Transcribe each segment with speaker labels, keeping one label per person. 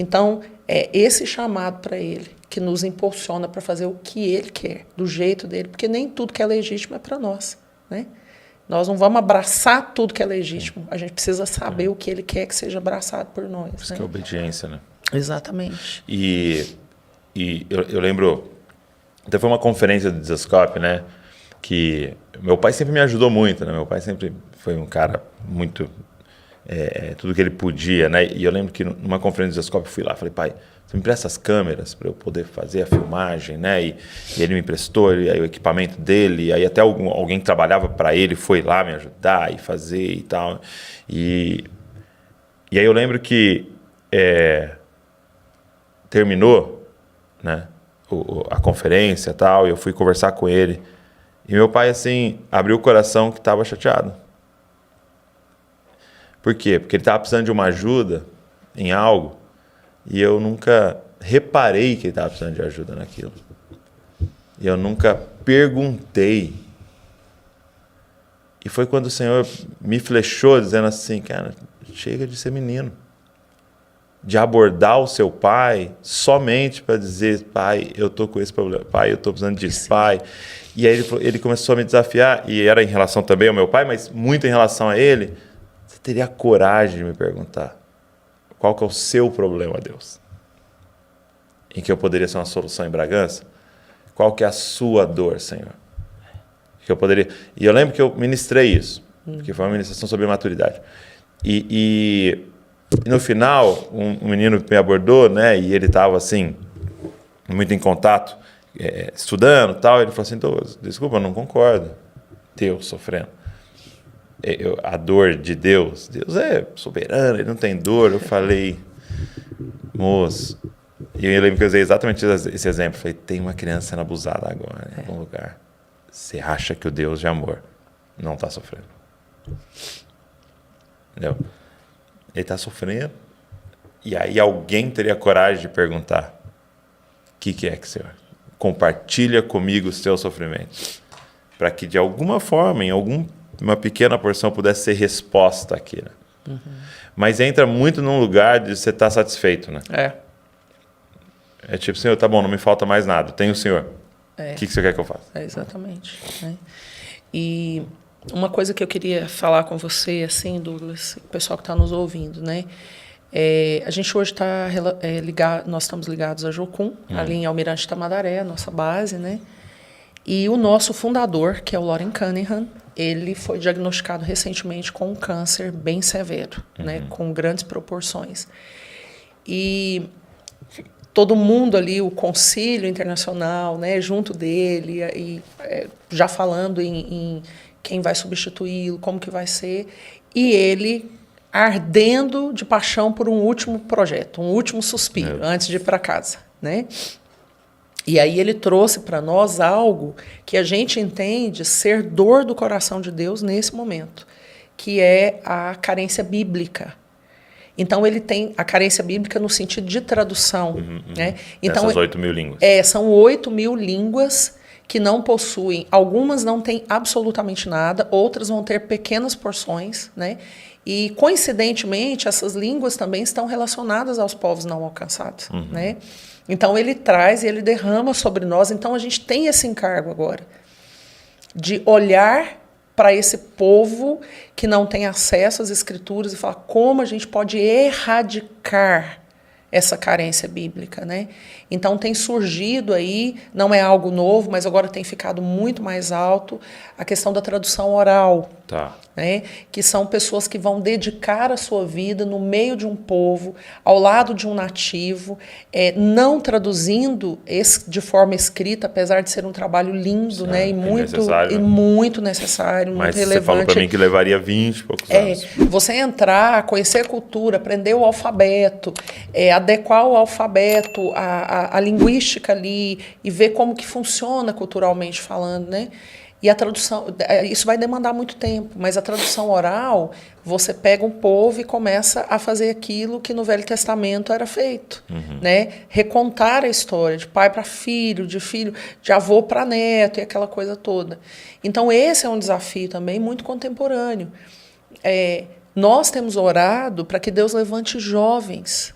Speaker 1: Então, é esse chamado para Ele que nos impulsiona para fazer o que Ele quer, do jeito dele, porque nem tudo que é legítimo é para nós, né? Nós não vamos abraçar tudo que é legítimo. A gente precisa saber o que Ele quer que seja abraçado por nós.
Speaker 2: Isso,
Speaker 1: né?
Speaker 2: que é obediência, né?
Speaker 1: Exatamente.
Speaker 2: E eu lembro, até foi uma conferência do Desascope, né? Que meu pai sempre me ajudou muito, né? Meu pai sempre foi um cara muito... tudo que ele podia, né? E eu lembro que numa conferência do Desascope eu fui lá, falei, pai, você me empresta as câmeras para eu poder fazer a filmagem, né? E ele me emprestou aí o equipamento dele, e aí até alguém que trabalhava para ele foi lá me ajudar e fazer e tal. E aí eu lembro que terminou, né? A conferência e tal, e eu fui conversar com ele. E meu pai, assim, abriu o coração que estava chateado. Por quê? Porque ele estava precisando de uma ajuda em algo e eu nunca reparei que ele estava precisando de ajuda naquilo. E eu nunca perguntei. E foi quando o Senhor me flechou dizendo assim, cara, chega de ser menino. De abordar o seu pai somente para dizer, pai, eu estou com esse problema, pai, eu estou precisando disso, pai. E aí ele começou a me desafiar, e era em relação também ao meu pai, mas muito em relação a ele. Você teria a coragem de me perguntar qual que é o seu problema, Deus? Em que eu poderia ser uma solução em Bragança? Qual que é a sua dor, Senhor? Que eu poderia... E eu lembro que eu ministrei isso, porque foi uma ministração sobre maturidade. E no final, um menino me abordou, né? E ele estava assim, muito em contato, estudando e tal. Ele falou assim, desculpa, eu não concordo. Deus sofrendo. A dor de Deus é soberano, ele não tem dor. Eu falei, moço, e eu lembro que eu usei exatamente esse exemplo. Eu falei, tem uma criança sendo abusada agora em algum lugar. Você acha que o Deus de amor não está sofrendo? Entendeu? Ele está sofrendo. E aí alguém teria coragem de perguntar, o que é que, Senhor? Compartilha comigo os teus sofrimentos. Para que de alguma forma, em uma pequena porção pudesse ser resposta àquilo. Uhum. Mas entra muito num lugar de você estar satisfeito, né? É tipo, Senhor, tá bom, não me falta mais nada. Tem o Senhor. O que você quer que eu faça?
Speaker 1: Exatamente. E uma coisa que eu queria falar com você, assim, Douglas, o pessoal que está nos ouvindo, né? A gente hoje está ligado, nós estamos ligados a Jocum, ali em Almirante Tamandaré, a nossa base, né? E o nosso fundador, que é o Loren Cunningham, ele foi diagnosticado recentemente com um câncer bem severo, né, com grandes proporções. E todo mundo ali, o Concílio Internacional, né, junto dele, já falando em quem vai substituí-lo, como que vai ser, e ele ardendo de paixão por um último projeto, um último suspiro, antes de ir para casa, né? E aí ele trouxe para nós algo que a gente entende ser dor do coração de Deus nesse momento, que é a carência bíblica. Então, ele tem a carência bíblica no sentido de tradução. Né? Então,
Speaker 2: essas 8.000 línguas.
Speaker 1: São 8.000 línguas que não possuem, algumas não têm absolutamente nada, outras vão ter pequenas porções, né? E, coincidentemente, essas línguas também estão relacionadas aos povos não alcançados, né? Então, ele traz e ele derrama sobre nós. Então, a gente tem esse encargo agora de olhar para esse povo que não tem acesso às escrituras e falar como a gente pode erradicar essa carência bíblica, né? Então, tem surgido aí, não é algo novo, mas agora tem ficado muito mais alto, a questão da tradução oral.
Speaker 2: Tá.
Speaker 1: Né? Que são pessoas que vão dedicar a sua vida no meio de um povo, ao lado de um nativo, não traduzindo de forma escrita, apesar de ser um trabalho lindo, né? E muito necessário,
Speaker 2: mas
Speaker 1: muito relevante.
Speaker 2: Você falou para mim que levaria 20 e poucos anos.
Speaker 1: Você entrar, conhecer a cultura, aprender o alfabeto, adequar o alfabeto, a linguística ali, e ver como que funciona culturalmente falando, né? E a tradução, isso vai demandar muito tempo, mas a tradução oral, você pega um povo e começa a fazer aquilo que no Velho Testamento era feito, né? Recontar a história de pai para filho, de avô para neto e aquela coisa toda. Então, esse é um desafio também muito contemporâneo. Nós temos orado para que Deus levante jovens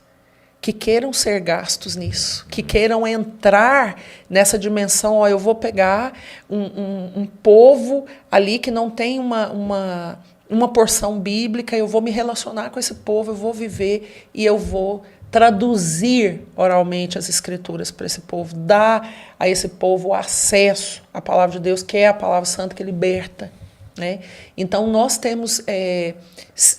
Speaker 1: que queiram ser gastos nisso, que queiram entrar nessa dimensão, ó, eu vou pegar um povo ali que não tem uma porção bíblica, eu vou me relacionar com esse povo, eu vou viver e eu vou traduzir oralmente as escrituras para esse povo, dar a esse povo o acesso à palavra de Deus, que é a palavra santa que liberta. Né? Então, nós temos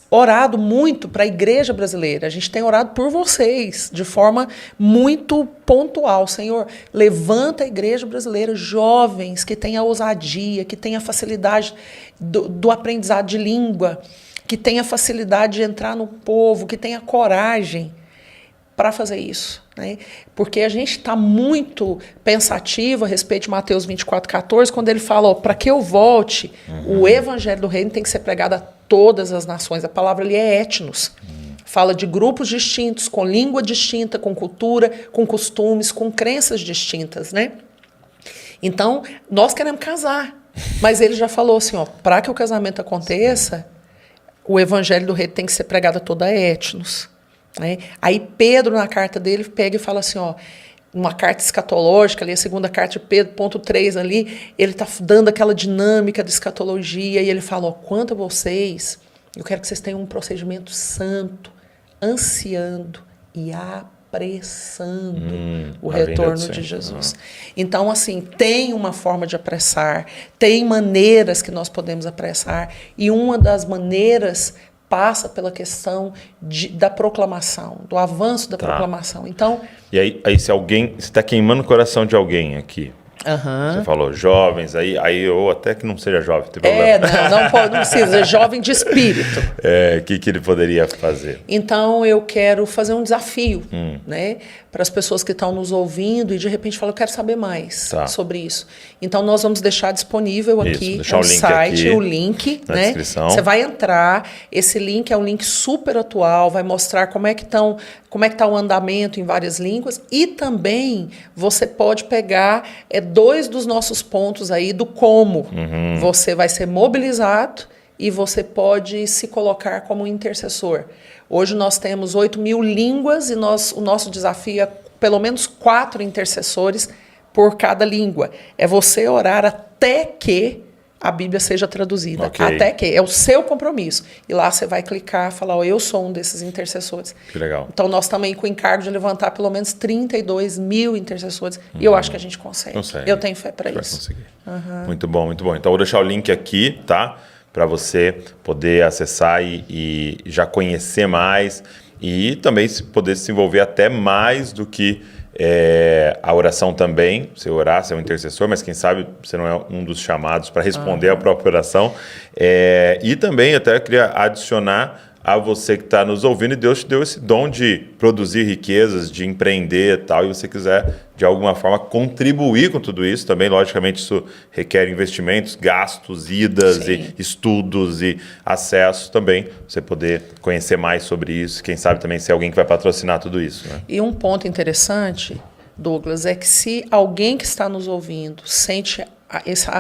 Speaker 1: orado muito para a igreja brasileira. A gente tem orado por vocês, de forma muito pontual. Senhor, levanta a igreja brasileira, jovens que tenham a ousadia, que tenham a facilidade do aprendizado de língua, que tenham a facilidade de entrar no povo, que tenham coragem para fazer isso. Né? Porque a gente está muito pensativo a respeito de Mateus 24,14, quando ele fala, para que eu volte, o evangelho do reino tem que ser pregado a todas as nações. A palavra ali é etnos. Fala de grupos distintos, com língua distinta, com cultura, com costumes, com crenças distintas. Né? Então, nós queremos casar. Mas ele já falou assim, para que o casamento aconteça, o evangelho do reino tem que ser pregado a toda etnos. Né? Aí Pedro, na carta dele, pega e fala assim, uma carta escatológica, ali, a segunda carta de Pedro, ponto 3 ali, ele está dando aquela dinâmica da escatologia, e ele fala, quanto a vocês, eu quero que vocês tenham um procedimento santo, ansiando e apressando o retorno de Jesus. Então, assim, tem uma forma de apressar, tem maneiras que nós podemos apressar, e uma das maneiras passa pela questão da proclamação, do avanço da proclamação. Então,
Speaker 2: e aí se alguém está queimando o coração de alguém aqui, você falou jovens, aí ou até que não seja jovem, não tem problema.
Speaker 1: Não precisa, é jovem de espírito.
Speaker 2: O que ele poderia fazer?
Speaker 1: Então, eu quero fazer um desafio, né, para as pessoas que estão nos ouvindo e de repente falam, eu quero saber mais sobre isso. Então, nós vamos deixar disponível aqui no site, o link,
Speaker 2: na
Speaker 1: né?
Speaker 2: descrição.
Speaker 1: Você vai entrar, esse link é um link super atual, vai mostrar como é que está o andamento em várias línguas, e também você pode pegar 2 dos nossos pontos aí do como você vai ser mobilizado e você pode se colocar como intercessor. Hoje nós temos 8.000 línguas e o nosso desafio é pelo menos 4 intercessores por cada língua. É você orar até que a Bíblia seja traduzida. Até que. É o seu compromisso. E lá você vai clicar e falar, eu sou um desses intercessores.
Speaker 2: Que legal.
Speaker 1: Então nós estamos aí com o encargo de levantar pelo menos 32.000 intercessores. E eu acho que a gente consegue. Eu tenho fé para isso.
Speaker 2: Conseguir. Muito bom, muito bom. Então eu vou deixar o link aqui, tá? Para você poder acessar e já conhecer mais e também poder se envolver até mais do que a oração também. Você orar, você é um intercessor, mas quem sabe você não é um dos chamados para responder a própria oração. E também até queria adicionar a você que está nos ouvindo, e Deus te deu esse dom de produzir riquezas, de empreender e tal, e você quiser, de alguma forma, contribuir com tudo isso também. Logicamente, isso requer investimentos, gastos, idas, e estudos e acesso também, você poder conhecer mais sobre isso, quem sabe também ser alguém que vai patrocinar tudo isso. Né?
Speaker 1: E um ponto interessante, Douglas, é que se alguém que está nos ouvindo sente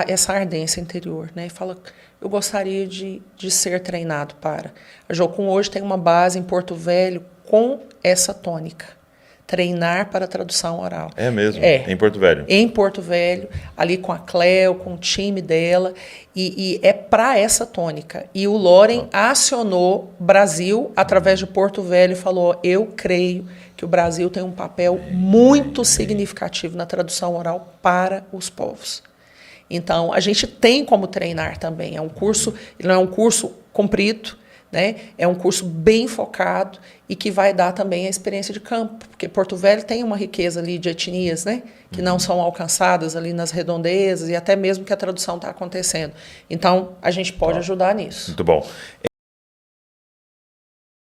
Speaker 1: essa ardência interior, né, e fala, eu gostaria de ser treinado para. A Jocum hoje tem uma base em Porto Velho com essa tônica. Treinar para tradução oral.
Speaker 2: É mesmo? Em Porto Velho?
Speaker 1: Em Porto Velho, ali com a Cleo, com o time dela, e é para essa tônica. E o Loren acionou Brasil através de Porto Velho e falou, eu creio que o Brasil tem um papel muito significativo na tradução oral para os povos. Então, a gente tem como treinar também. É um curso, não é um curso comprido, né? É um curso bem focado e que vai dar também a experiência de campo, porque Porto Velho tem uma riqueza ali de etnias, né? Que não são alcançadas ali nas redondezas e até mesmo que a tradução está acontecendo. Então, a gente pode ajudar nisso.
Speaker 2: Muito bom.